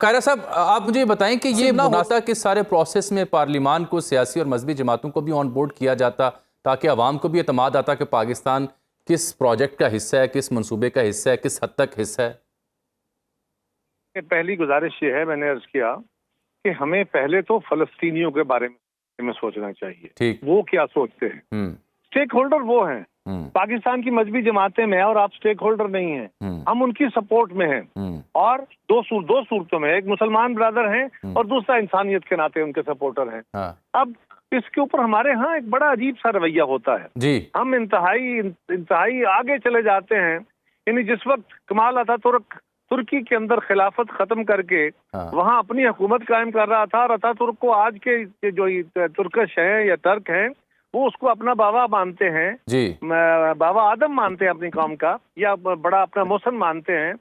कायरा साहब, आप मुझे बताएं कि ये मुनासा के सारे प्रोसेस में पार्लिमान को, सियासी और मजहबी जमातों को भी ऑन बोर्ड किया जाता ताकि अवाम को भी एतमाद आता कि पाकिस्तान किस प्रोजेक्ट का हिस्सा है, किस मंसूबे का हिस्सा है, किस हद तक हिस्सा है? पहली गुजारिश ये है, मैंने अर्ज किया कि हमें पहले तो फलस्तीनियों के बारे में सोचना चाहिए। ठीक। वो क्या सोचते हैं? स्टेक होल्डर वो हैं। पाकिस्तान की मजहबी जमातें में और आप स्टेक होल्डर नहीं हैं। हम उनकी सपोर्ट में हैं और दो सूरतों में, एक मुसलमान ब्रदर हैं और दूसरा इंसानियत के नाते उनके सपोर्टर हैं। अब इसके ऊपर हमारे यहाँ एक बड़ा अजीब सा रवैया होता है जी। हम इंतहाई आगे चले जाते हैं। यानी जिस वक्त कमाल अतातुर्क तुर्की के अंदर खिलाफत खत्म करके वहाँ अपनी हुकूमत कायम कर रहा था और अतातुर्क को आज के जो तुर्कश हैं या तर्क हैं वो उसको अपना बाबा मानते हैं जी। बाबा आदम मानते हैं अपनी कौम का, या बड़ा अपना मोहसन मानते हैं।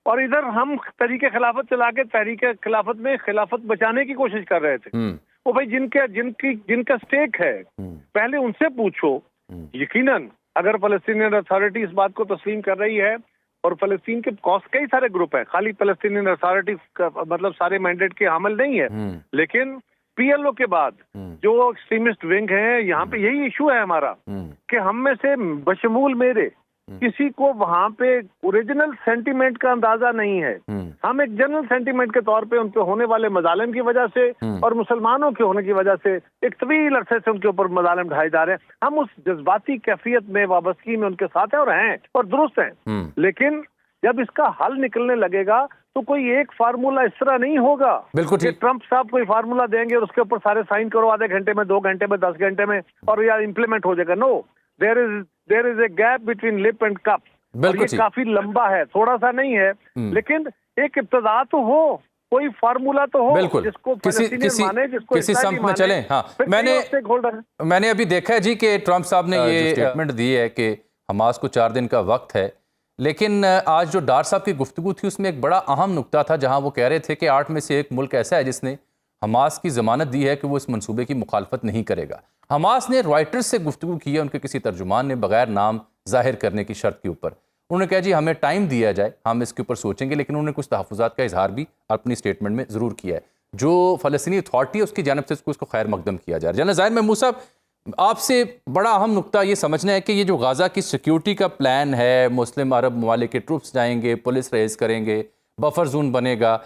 और इधर हम तहरीके खिलाफत चला के तहरीके खिलाफत में खिलाफत बचाने की कोशिश कर रहे थे। वो भाई जिनका स्टेक है पहले उनसे पूछो। यकीनन अगर फलस्तीनियन अथॉरिटी इस बात को तस्लीम कर रही है और फलस्तीन के कई सारे ग्रुप है, खाली फलस्तीनियन अथॉरिटी मतलब सारे मैंडेट के हामिल नहीं है, लेकिन पीएलओ के बाद जो एक्सट्रीमिस्ट विंग है, यहाँ पे यही इशू है हमारा कि हम में से बशमूल मेरे किसी को वहाँ पे ओरिजिनल सेंटीमेंट का अंदाजा नहीं है। हम एक जनरल सेंटीमेंट के तौर पे उनके होने वाले मजालिम की वजह से और मुसलमानों के होने की वजह से एक तवील अरसे से उनके ऊपर मजालिम ढाए जा रहे हैं। हम उस जज्बाती कैफियत में, वाबस्तगी में उनके साथ हैं और दुरुस्त हैं। लेकिन जब इसका हल निकलने लगेगा तो कोई एक फार्मूला इस तरह नहीं होगा। बिल्कुल ठीक। ट्रंप साहब कोई फार्मूला देंगे और उसके ऊपर सारे साइन करो आधे घंटे में, 2 घंटे में, 10 घंटे में और यार इम्प्लीमेंट हो जाएगा। No, there is a gap between lip and cup. और ये काफी लंबा है, थोड़ा सा नहीं है, लेकिन एक इब्तदा तो हो, कोई फार्मूला तो हो जिसको किसी संप में चले। हाँ, मैंने अभी देखा है जी कि ट्रंप साहब ने ये स्टेटमेंट दी है कि हमास को 4 दिन का वक्त है, लेकिन आज जो डार साहब की गुफ्तगू थी उसमें एक बड़ा अहम नुक्ता था जहां वो कह रहे थे कि 8 में से एक मुल्क ऐसा है जिसने हमास की जमानत दी है कि वो इस मंसूबे की मुखालफत नहीं करेगा। हमास ने रॉयटर्स से गुफ्तगू की है, उनके किसी तर्जुमान ने, बगैर नाम जाहिर करने की शर्त के ऊपर। उन्होंने कहा जी हमें टाइम दिया जाए, हम इसके ऊपर सोचेंगे, लेकिन उन्होंने कुछ तहफ़्फ़ुज़ात का इजहार भी अपनी स्टेटमेंट में ज़रूर किया है। जो फ़लस्तीनी अथॉरिटी है उसकी जानब से उसको खैर मकदम किया जा रहा है। जनरल ज़ाहिर महमूद साहब, आपसे बड़ा अहम नुक्ता ये समझना है कि ये जो गाज़ा की सिक्योरिटी का प्लान है, मुस्लिम अरब ममालिक के ट्रूप्स जाएंगे, पुलिस रेज करेंगे, बफर जोन बनेगा,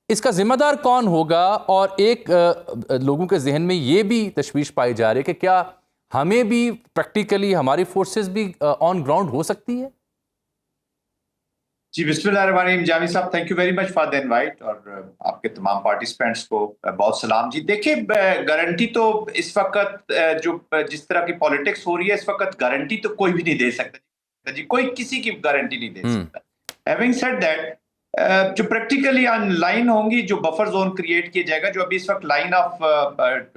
इसका जिम्मेदार कौन होगा? और एक लोगों के जहन में ये भी तशवीश पाई जा रही है कि क्या हमें भी प्रैक्टिकली हमारी फोर्सेस भी ऑन ग्राउंड हो सकती है? जी, बिस्मिल्लाहिर्रहमानिर्रहीम। जामी साहब, thank you very much for the invite और आपके तमाम पार्टिसिपेंट्स को बहुत सलाम। जी देखिए, गारंटी तो इस वक्त जिस तरह की पॉलिटिक्स हो रही है इस वक्त गारंटी तो कोई भी नहीं दे सकता जी, कोई किसी की गारंटी नहीं दे सकता। हैविंग सेड दैट, जो प्रैक्टिकली लाइन होंगी, जो बफर जोन क्रिएट किया जाएगा, जो अभी इस वक्त लाइन ऑफ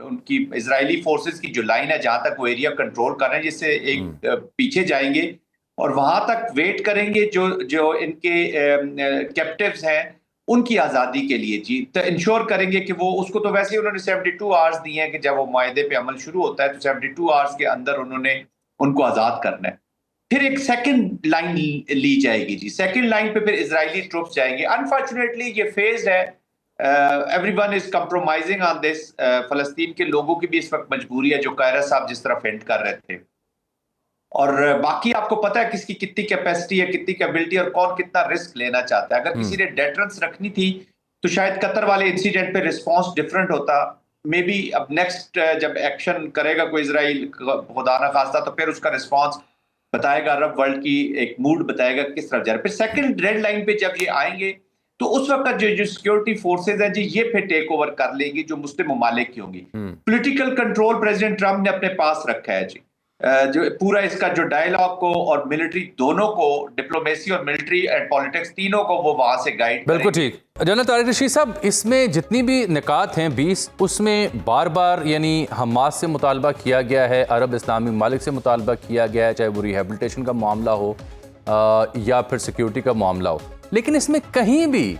उनकी इजरायली फोर्सेस की जो लाइन है जहां तक वो एरिया कंट्रोल कर रहे हैं, जिससे एक पीछे जाएंगे और वहां तक वेट करेंगे जो इनके कैप्टिव्स हैं उनकी आज़ादी के लिए जी, तो इंश्योर करेंगे कि वो उसको तो वैसे ही उन्होंने 72 आवर्स दिए हैं कि जब वो मायदे पे अमल शुरू होता है तो 72 आवर्स के अंदर उन्होंने उनको आज़ाद करना है। फिर एक सेकंड लाइन ली जाएगी जी, सेकंड लाइन पे फिर इजरायली ट्रूप्स जाएंगे। अनफॉर्चुनेटली ये फेज है, everyone is compromising on this. फलस्तीन के लोगों की भी इस वक्त मजबूरी है, जो कायरा साहब जिस तरह फेंट कर रहे थे, और बाकी आपको पता है किसकी कितनी कैपेसिटी है, कितनी कैपेबिलिटी, और कौन कितना रिस्क लेना चाहता है। अगर किसी ने डेटरेंस रखनी थी तो शायद कतर वाले इंसिडेंट पे रिस्पांस डिफरेंट होता। मे बी अब नेक्स्ट जब एक्शन करेगा कोई इजराइल, खुदा ना खास्ता, तो फिर उसका रिस्पांस बताएगा, अरब वर्ल्ड की एक मूड बताएगा किस तरफ जा रहा है। फिर सेकंड रेड लाइन पे जब ये आएंगे तो उस वक्त जो सिक्योरिटी फोर्सेज हैं जी, ये फिर टेक ओवर कर लेंगी जो मुस्लिम ममालिक की होंगी। पॉलिटिकल कंट्रोल प्रेसिडेंट ट्रंप ने अपने पास रखा है जी, जो पूरा इसका जो डायलॉग को और मिलिट्री दोनों को, डिप्लोमेसी और मिलिट्री एंड पॉलिटिक्स तीनों को वो वहां से गाइड करेंगे। बिल्कुल ठीक। जनरल तारिक रशीद साहब, इसमें जितनी भी निकात हैं 20, उसमें बार बार यानी हमास से मुतालबा किया गया है, अरब इस्लामी ममालिक से मुतालबा किया गया है, चाहे वो रिहेबिलिटेशन का मामला हो या फिर सिक्योरिटी का मामला हो, लेकिन इसमें कहीं भी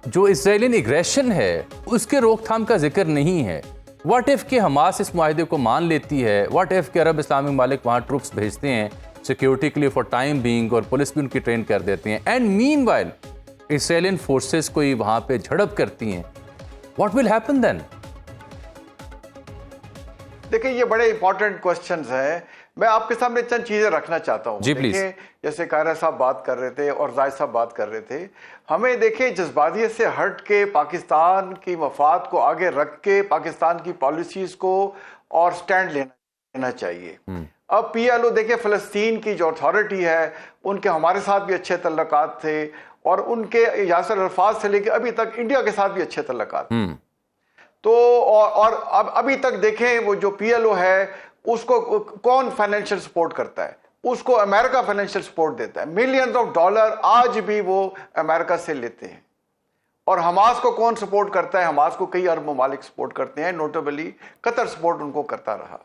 जो इजरायलियन एग्रेशन है उसके रोकथाम का जिक्र नहीं है। व्हाट इफ़ के हमास इस मुआहदे को मान लेती है, व्हाट इफ़ के अरब इस्लामी ममालिक वहाँ ट्रूप्स भेजते हैं सिक्योरिटी के लिए फॉर टाइम बीइंग, और पुलिस भी उनकी ट्रेन कर देते हैं, एंड मीनवाइल इसराइलियन फोर्सेस कोई वहां पे झड़प करती हैं, व्हाट विल हैपन देन? देखिए ये बड़े इंपॉर्टेंट क्वेश्चंस हैं। मैं आपके सामने चंद चीजें रखना चाहता हूँ। जी प्लीज। जैसे कायरा साहब बात कर रहे थे और जाहिद साहब बात कर रहे थे, हमें देखिए जज्बातियत से हट के पाकिस्तान की मफाद को आगे रख के पाकिस्तान की पॉलिसीज को और स्टैंड लेना चाहिए। अब PLO देखिए फ़लस्तीन की जो अथॉरिटी है उनके हमारे साथ भी अच्छे तल्लुकात थे और उनके यासिर अरफात से लेकर अभी तक इंडिया के साथ भी अच्छे तल्लुकात। तो और अब अभी तक देखें वो जो PLO है उसको कौन फाइनेंशियल सपोर्ट करता है? उसको अमेरिका फाइनेंशियल सपोर्ट देता है। मिलियंस ऑफ डॉलर आज भी वो अमेरिका से लेते हैं। और हमास को कौन सपोर्ट करता है? हमास को कई अरब ममालिक सपोर्ट करते हैं, नोटेबली कतर सपोर्ट उनको करता रहा।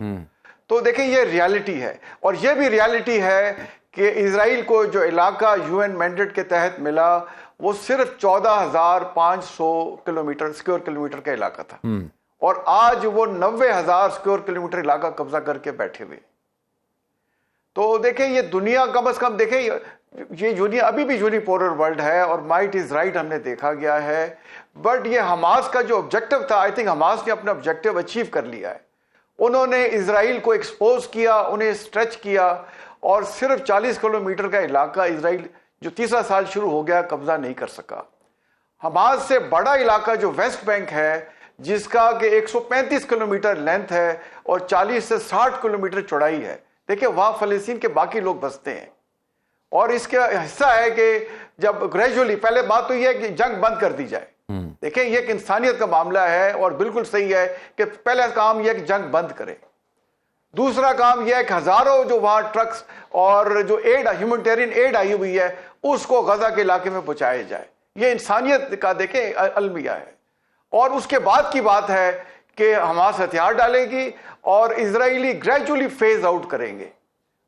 तो देखिए ये रियलिटी है। और ये भी रियलिटी है कि इजराइल को जो इलाका UN मैंडेट के तहत मिला वो सिर्फ 14,500 स्क्वायर किलोमीटर का इलाका था और आज वो 90,000 स्क्वायर किलोमीटर इलाका कब्जा करके बैठे हुए। तो देखें ये दुनिया कम से कम देखें ये दुनिया अभी भी यूनिपोलर वर्ल्ड है और माइट इज राइट हमने देखा गया है। बट ये हमास का जो ऑब्जेक्टिव था, आई थिंक हमास ने अपना ऑब्जेक्टिव अचीव कर लिया है। उन्होंने इजराइल को एक्सपोज किया, उन्हें स्ट्रेच किया और सिर्फ 40 किलोमीटर का इलाका इजराइल जो तीसरा साल शुरू हो गया कब्जा नहीं कर सका। हमास से बड़ा इलाका जो वेस्ट बैंक है जिसका कि 135 किलोमीटर लेंथ है और 40 से 60 किलोमीटर चौड़ाई है, देखिए वहां फलस्तीन के बाकी लोग बसते हैं। और इसका हिस्सा है कि जब ग्रेजुअली, पहले बात तो यह है कि जंग बंद कर दी जाए। देखिए ये एक इंसानियत का मामला है और बिल्कुल सही है कि पहला काम यह है कि जंग बंद करें। दूसरा काम यह है कि हजारों जो वहां ट्रक्स और जो एड ह्यूमैनिटेरियन एड आई हुई है उसको गजा के इलाके में पहुंचाया जाए। ये इंसानियत का देखें अलमिया है। और उसके बाद की बात है कि हमास हथियार डालेगी और इजरायली ग्रेजुअली फेज आउट करेंगे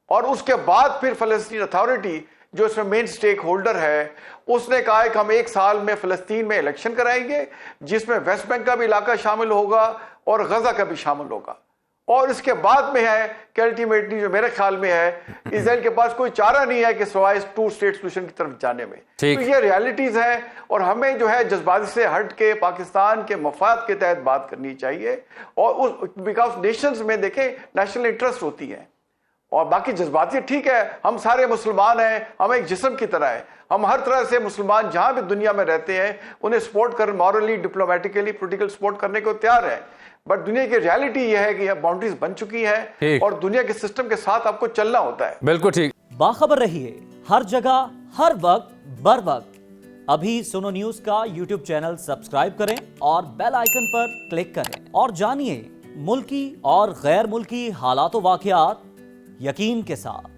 और उसके बाद फिर फलस्तीन अथॉरिटी जो इसमें मेन स्टेक होल्डर है उसने कहा है कि हम 1 साल में फलस्तीन में इलेक्शन कराएंगे जिसमें वेस्ट बैंक का भी इलाका शामिल होगा और गजा का भी शामिल होगा। और इसके बाद में है कि अल्टीमेटली जो मेरे ख्याल में है इजराइल के पास कोई चारा नहीं है कि सिवाय 2 स्टेट सोल्यूशन की तरफ जाने में। तो ये रियलिटीज हैं और हमें जो है जज्बाती से हट के पाकिस्तान के मफाद के तहत बात करनी चाहिए। और उस बिकॉज नेशंस में देखें नेशनल इंटरेस्ट होती है और बाकी जज्बाती ठीक है। हम सारे मुसलमान हैं, हम एक जिस्म की तरह है। हम हर तरह से मुसलमान जहां भी दुनिया में रहते हैं उन्हें सपोर्ट कर मॉरली डिप्लोमेटिकली पॉलिटिकल सपोर्ट करने को तैयार है। बट दुनिया की रियलिटी यह है कि बाउंड्रीज बन चुकी हैं और दुनिया के सिस्टम के साथ आपको चलना होता है। बिल्कुल ठीक। बाखबर रहिए हर जगह हर वक्त बर वक्त। अभी सुनो न्यूज का YouTube चैनल सब्सक्राइब करें और बेल आइकन पर क्लिक करें और जानिए मुल्की और गैर मुल्की हालात व वाक़यात यकीन के साथ।